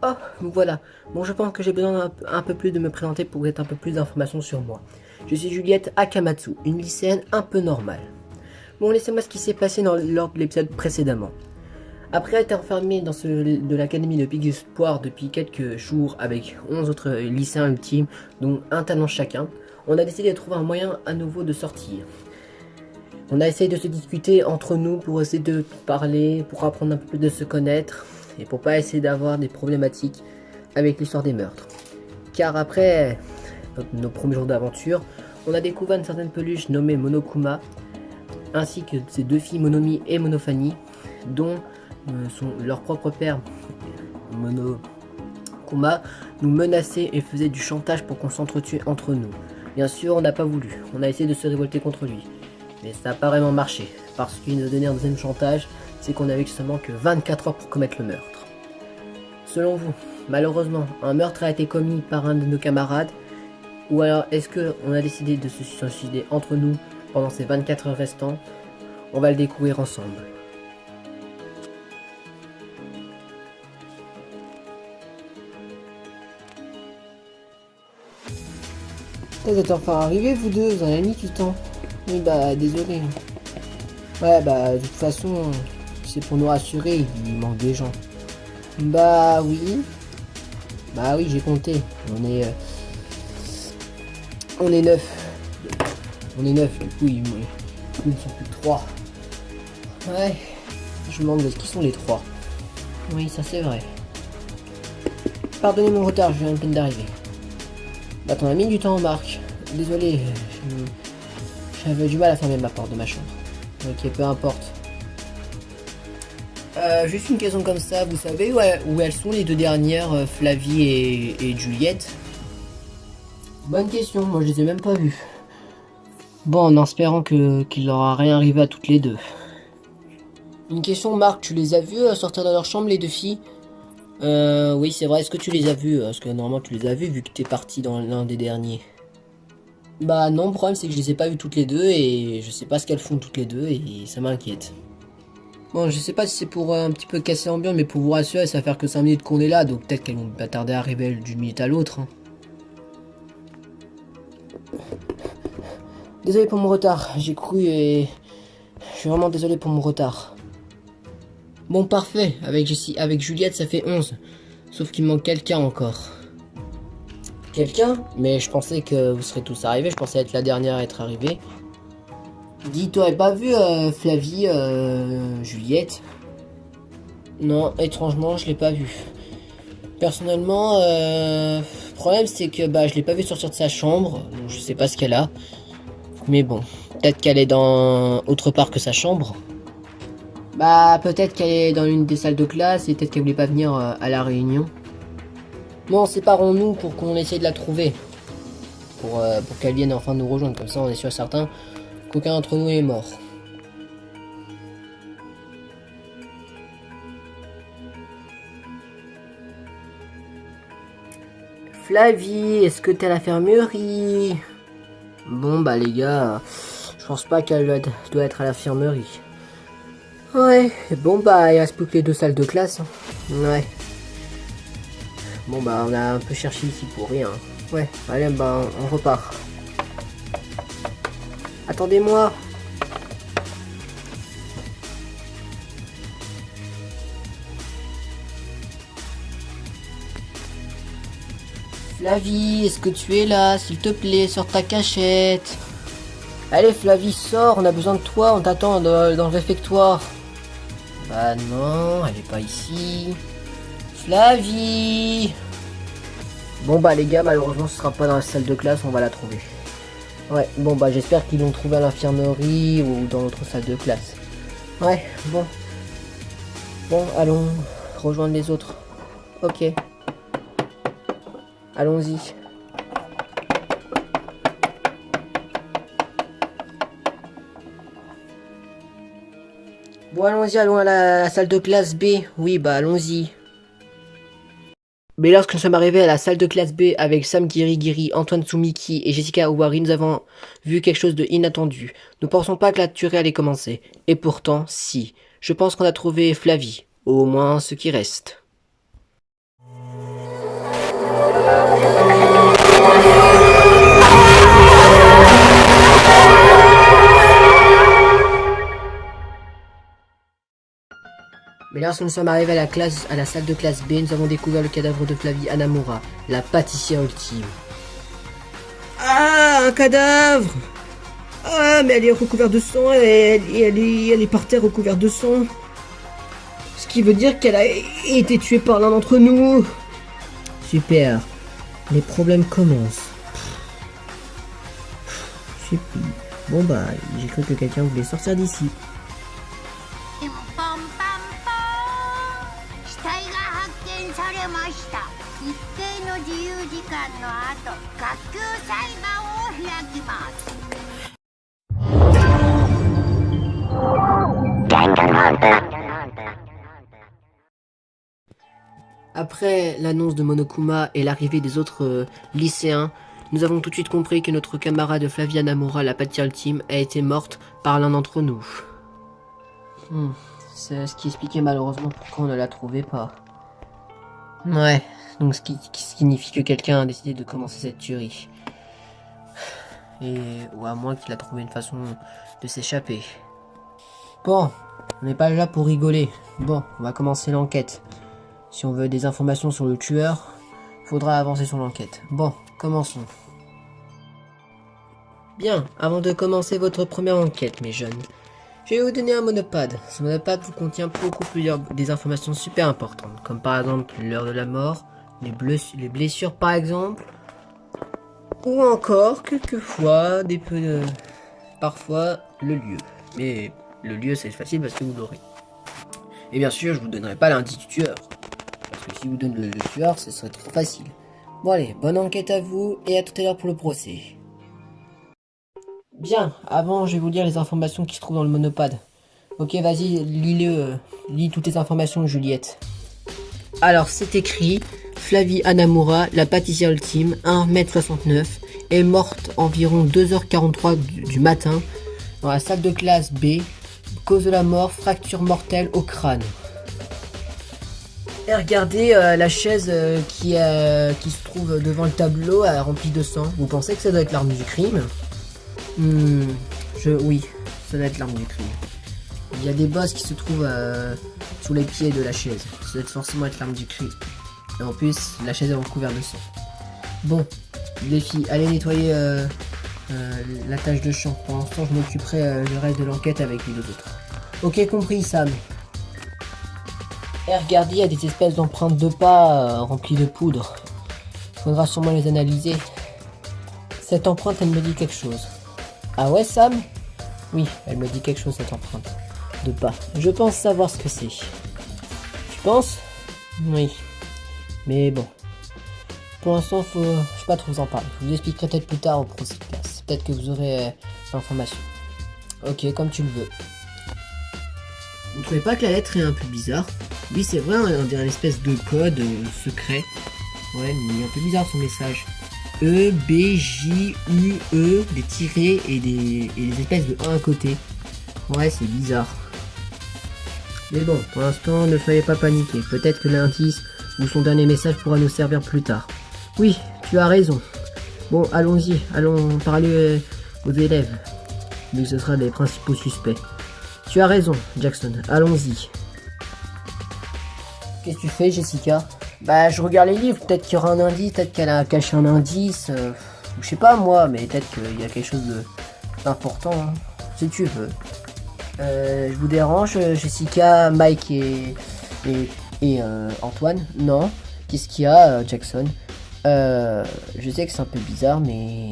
Oh, voilà. Bon, je pense que j'ai besoin un peu plus de me présenter pour être un peu plus d'informations sur moi. Je suis Juliette Akamatsu, une lycéenne un peu normale. Bon, laissez-moi ce qui s'est passé lors de l'épisode précédemment. Après être enfermé dans de l'académie de Big Espoir depuis quelques jours avec 11 autres lycéens ultimes, dont un talent chacun, on a décidé de trouver un moyen à nouveau de sortir. On a essayé de se discuter entre nous pour essayer de parler, pour apprendre un peu plus de se connaître et pour pas essayer d'avoir des problématiques avec l'histoire des meurtres. Car après nos premiers jours d'aventure, on a découvert une certaine peluche nommée Monokuma, ainsi que ses deux filles Monomi et Monofani, dont leur propre père Monokuma nous menaçait et faisait du chantage pour qu'on s'entretue entre nous. Bien sûr, on n'a pas voulu, on a essayé de se révolter contre lui, mais ça n'a pas vraiment marché, parce qu'il nous a donné un deuxième chantage, c'est qu'on avait seulement que 24 heures pour commettre le meurtre. Selon vous, malheureusement, un meurtre a été commis par un de nos camarades, ou alors est-ce qu'on a décidé de se suicider entre nous pendant ces 24 heures restantes? On va le découvrir ensemble. Vous êtes enfin arrivés vous deux, vous en avez mis du temps. Oui bah désolé. Ouais bah de toute façon, c'est pour nous rassurer, il manque des gens. Bah oui. Bah oui j'ai compté. On est 9. On est 9, du coup ils ne sont plus que 3. Ouais. Je me demande qui sont les 3. Oui ça c'est vrai. Pardonnez mon retard, je viens de peine d'arriver. Bah t'en as mis du temps Marc. Désolé, j'avais du mal à fermer ma porte de ma chambre. Ok, peu importe. Juste une question comme ça, vous savez où elles sont les deux dernières, Flavie et Juliette? Bonne question, moi je les ai même pas vues. Bon, en espérant qu'il leur a rien arrivé à toutes les deux. Une question Marc, tu les as vues sortir de leur chambre les deux filles? Oui c'est vrai, est-ce que tu les as vues? Parce que normalement tu les as vues vu que t'es parti dans l'un des derniers. Bah non, le problème c'est que je les ai pas vues toutes les deux et je sais pas ce qu'elles font toutes les deux et ça m'inquiète. Bon, je sais pas si c'est pour un petit peu casser l'ambiance, mais pour vous rassurer, ça va faire que 5 minutes qu'on est là, donc peut-être qu'elles vont pas tarder à arriver d'une minute à l'autre. Hein. Désolé pour mon retard, j'ai cru et... Je suis vraiment désolé pour mon retard. Bon, parfait, avec Juliette ça fait 11. Sauf qu'il manque quelqu'un encore. Quelqu'un? Mais je pensais que vous serez tous arrivés, je pensais être la dernière à être arrivée. Dis, t'aurais pas vu Flavie, Juliette? Non, étrangement, je l'ai pas vue. Personnellement, le problème c'est que je l'ai pas vu sortir de sa chambre, donc je sais pas ce qu'elle a. Mais bon, peut-être qu'elle est dans autre part que sa chambre. Peut-être qu'elle est dans une des salles de classe et peut-être qu'elle voulait pas venir à la réunion. Bon, séparons-nous pour qu'on essaie de la trouver. Pour qu'elle vienne enfin nous rejoindre, comme ça on est sûr certain qu'aucun d'entre nous est mort. Flavie, est-ce que t'es à l'infirmerie? Bon les gars, je pense pas qu'elle doit être à l'infirmerie. Ouais, bon il reste plus que les deux salles de classe. Hein. Ouais. Bon on a un peu cherché ici pour rien. Ouais, allez on repart. Attendez-moi. Flavie, est-ce que tu es là? S'il te plaît, sors ta cachette. Allez Flavie, sors, on a besoin de toi, on t'attend dans le réfectoire. Bah non, elle est pas ici. Flavie. Bon les gars, malheureusement ce sera pas dans la salle de classe, on va la trouver. Ouais, bon j'espère qu'ils l'ont trouvé à l'infirmerie ou dans notre salle de classe. Ouais, bon. Bon, allons rejoindre les autres. Ok. Allons-y. Bon, allons-y, allons à la salle de classe B. Oui, allons-y. Mais lorsque nous sommes arrivés à la salle de classe B avec Sam Girigiri, Antoine Tsumiki et Jessica Owari, nous avons vu quelque chose de inattendu. Nous ne pensons pas que la tuerie allait commencer. Et pourtant, si. Je pense qu'on a trouvé Flavie. Au moins ce qui reste. Mais lorsque nous sommes arrivés à la salle de classe B, nous avons découvert le cadavre de Flavie Hanamura, la pâtissière ultime. Ah, un cadavre! Ah, mais elle est recouverte de sang, elle est par terre recouverte de sang. Ce qui veut dire qu'elle a été tuée par l'un d'entre nous. Super. Les problèmes commencent. Bon j'ai cru que quelqu'un voulait sortir d'ici. Après l'annonce de Monokuma et l'arrivée des autres lycéens, nous avons tout de suite compris que notre camarade Flavie Hanamura, la pâtissière ultime, a été morte par l'un d'entre nous. C'est ce qui expliquait malheureusement pourquoi on ne la trouvait pas. Ouais, donc ce qui signifie que quelqu'un a décidé de commencer cette tuerie. Ou à moins qu'il a trouvé une façon de s'échapper. Bon, on n'est pas là pour rigoler. Bon, on va commencer l'enquête. Si on veut des informations sur le tueur, il faudra avancer sur l'enquête. Bon, commençons. Bien, avant de commencer votre première enquête, mes jeunes, je vais vous donner un monopade. Ce monopade vous contient des informations super importantes, comme par exemple l'heure de la mort, les blessures par exemple, ou encore, quelquefois, parfois, le lieu. Mais le lieu c'est facile parce que vous l'aurez. Et bien sûr, je vous donnerai pas l'indice du tueur. Parce que si je vous donne le tueur, ce serait trop facile. Bon allez, bonne enquête à vous et à tout à l'heure pour le procès. Bien, avant je vais vous lire les informations qui se trouvent dans le monopade. Ok, vas-y, lis toutes les informations, Juliette. Alors, c'est écrit, Flavie Hanamura, la pâtissière ultime, 1m69, est morte environ 2h43 du matin dans la salle de classe B. Cause de la mort, fracture mortelle au crâne. Et regardez la chaise qui se trouve devant le tableau remplie de sang. Vous pensez que ça doit être l'arme du crime? Oui, ça doit être l'arme du crime. Il y a des bosses qui se trouvent sous les pieds de la chaise. Ça doit forcément être l'arme du crime. Et en plus, la chaise est recouverte de sang. Bon, les filles, allez nettoyer la tâche de champ. Pour l'instant, je m'occuperai le reste de l'enquête avec les deux autres. Ok, compris, Sam. Et regardez, il y a des espèces d'empreintes de pas remplies de poudre. Faudra sûrement les analyser. Cette empreinte, elle me dit quelque chose. Ah ouais, Sam? Oui, elle me dit quelque chose, cette empreinte de pas. Je pense savoir ce que c'est. Tu penses? Oui. Mais bon. Pour l'instant, je sais pas trop vous en parler. Je vous expliquerai peut-être plus tard au prochain classe. Peut-être que vous aurez l'information. Ok, comme tu le veux. Vous trouvez pas que la lettre est un peu bizarre? Oui, c'est vrai, on dirait une espèce de code secret. Ouais, mais il est un peu bizarre son message. E, B, J, U, E, des tirés et des espèces de 1 à côté. Ouais, c'est bizarre. Mais bon, pour l'instant, ne soyez pas paniqués. Peut-être que l'indice ou son dernier message pourra nous servir plus tard. Oui, tu as raison. Bon, allons-y, allons parler aux élèves, vu que ce sera les principaux suspects. Tu as raison, Jackson, allons-y. Qu'est-ce que tu fais, Jessica? Bah, je regarde les livres, peut-être qu'il y aura un indice, peut-être qu'elle a caché un indice, je sais pas moi, mais peut-être qu'il y a quelque chose d'important, hein, si tu veux. Je vous dérange, Jessica, Mike et Antoine? Non. Qu'est-ce qu'il y a, Jackson? Je sais que c'est un peu bizarre, mais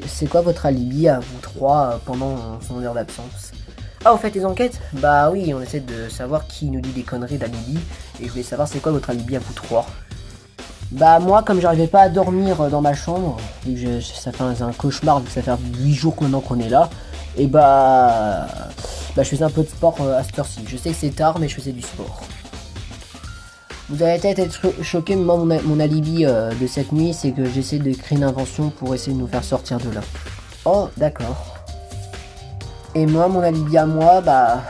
c'est quoi votre alibi à vous trois pendant son heure d'absence? Ah, vous faites les enquêtes? Bah oui, on essaie de savoir qui nous dit des conneries d'alibi, et je voulais savoir c'est quoi votre alibi à vous trois. Bah moi, comme j'arrivais pas à dormir dans ma chambre, vu que ça fait un cauchemar, vu que ça fait 8 jours maintenant qu'on est là, et bah je faisais un peu de sport à cette heure-ci. Je sais que c'est tard, mais je faisais du sport. Vous allez peut-être être choqué, mais moi mon alibi de cette nuit, c'est que j'essaie de créer une invention pour essayer de nous faire sortir de là. Oh, d'accord. Et moi, mon alibi à moi, bah,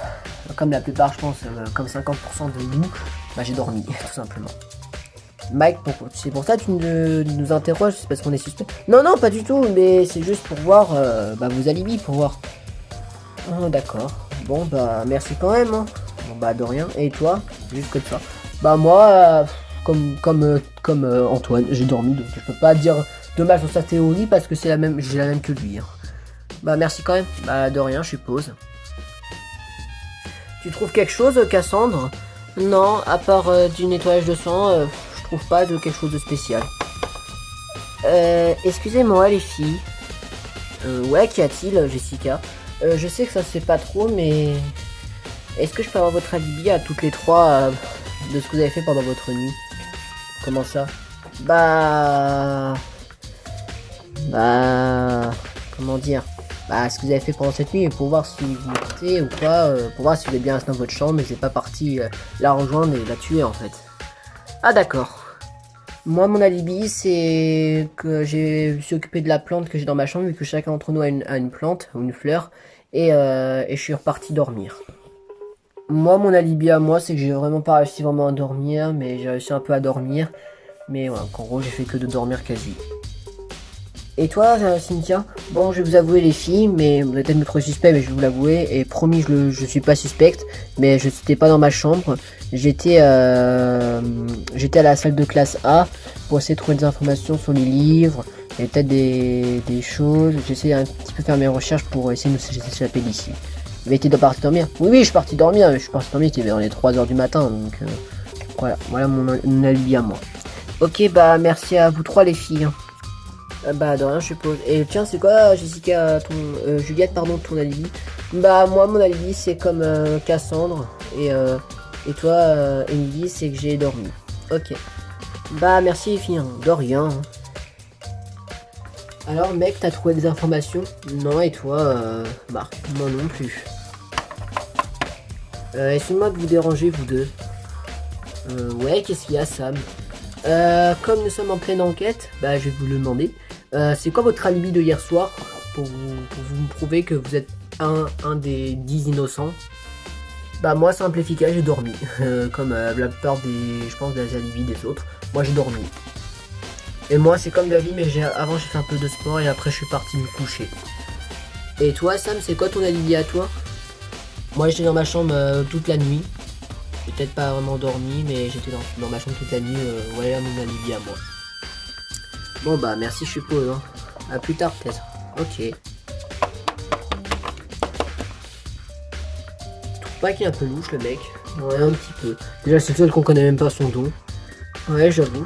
comme la plupart, je pense, comme 50% de nous, bah j'ai dormi, tout simplement. Mike, c'est pour ça que tu nous interroges, c'est parce qu'on est suspect? Non, non, pas du tout, mais c'est juste pour voir bah, vos alibis, pour voir. Oh, d'accord. Bon, bah, merci quand même, hein. Bon, bah, de rien. Et toi? Juste que ça. Bah, moi, comme Antoine, j'ai dormi, donc je peux pas dire de mal sur sa théorie parce que j'ai la même que lui, hein. Bah merci quand même. Bah de rien, je suppose. Tu trouves quelque chose, Cassandre? Non, à part du nettoyage de sang, je trouve pas de quelque chose de spécial. Excusez-moi les filles. Ouais, qu'y a-t-il, Jessica? Je sais que ça se fait pas trop, mais... Est-ce que je peux avoir votre alibi à toutes les trois de ce que vous avez fait pendant votre nuit? Comment ça? Bah... Comment dire? Bah, ce que vous avez fait pendant cette nuit, pour voir si vous mentez ou pas, pour voir si vous êtes bien resté dans votre chambre et c'est pas parti la rejoindre et la tuer en fait. Ah d'accord. Moi mon alibi c'est que je suis occupé de la plante que j'ai dans ma chambre vu que chacun d'entre nous a une plante ou une fleur et je suis reparti dormir. Moi mon alibi à moi c'est que j'ai vraiment pas réussi vraiment à dormir mais j'ai réussi un peu à dormir mais voilà, en gros j'ai fait que de dormir quasi. Et toi, Cynthia? Bon, je vais vous avouer les filles, mais vous allez peut-être me trouver suspect, mais je vais vous l'avouer. Et promis, je suis pas suspecte, mais je n'étais pas dans ma chambre. J'étais à la salle de classe A pour essayer de trouver des informations sur les livres et peut-être des choses. J'essaie un petit peu faire mes recherches pour essayer de nous s'échapper d'ici. Vous avez été parti dormir? Oui, je suis parti dormir, mais je suis parti dormir, c'était vers les 3h du matin, donc voilà mon alibi à moi. Ok, bah merci à vous trois les filles. Bah de rien je suppose. Et tiens c'est quoi Jessica Juliette pardon ton alibi? Bah moi mon alibi c'est comme Cassandre et toi Emily c'est que j'ai dormi. Ok. Bah merci les filles, hein. De rien. Alors mec t'as trouvé des informations? Non et toi Marc? Moi non plus. Excusez-moi de vous déranger vous deux. Ouais qu'est-ce qu'il y a Sam? Comme nous sommes en pleine enquête, bah je vais vous le demander. C'est quoi votre alibi de hier soir pour vous prouver que vous êtes un des 10 innocents? Bah moi simple et efficace, j'ai dormi. Comme la plupart je pense des alibis des autres. Moi j'ai dormi. Et moi c'est comme David mais avant j'ai fait un peu de sport et après je suis parti me coucher. Et toi Sam c'est quoi ton alibi à toi? Moi j'étais dans ma chambre toute la nuit. J'ai peut-être pas vraiment dormi mais j'étais dans ma chambre toute la nuit. Voilà mon alibi à moi. Bon bah merci je suppose, hein. À plus tard peut-être. Ok. Trouve pas qu'il est un peu louche le mec? Ouais, un petit peu. Déjà, c'est le seul qu'on connaît même pas son don. Ouais, j'avoue.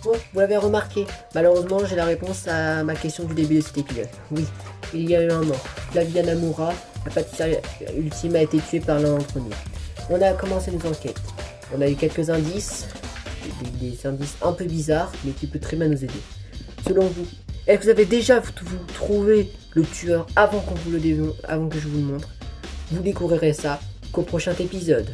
Bon, vous l'avez remarqué, malheureusement j'ai la réponse à ma question du début de cet épisode. Oui, il y a eu un mort. Flavia Namura, la pâtissière ultime, a été tuée par l'un d'entre nous. On a commencé nos enquêtes. On a eu quelques indices, des indices un peu bizarres, mais qui peuvent très bien nous aider. Selon vous, est-ce que vous avez déjà vous trouvé le tueur avant que je vous le montre? Vous découvrirez ça qu'au prochain épisode.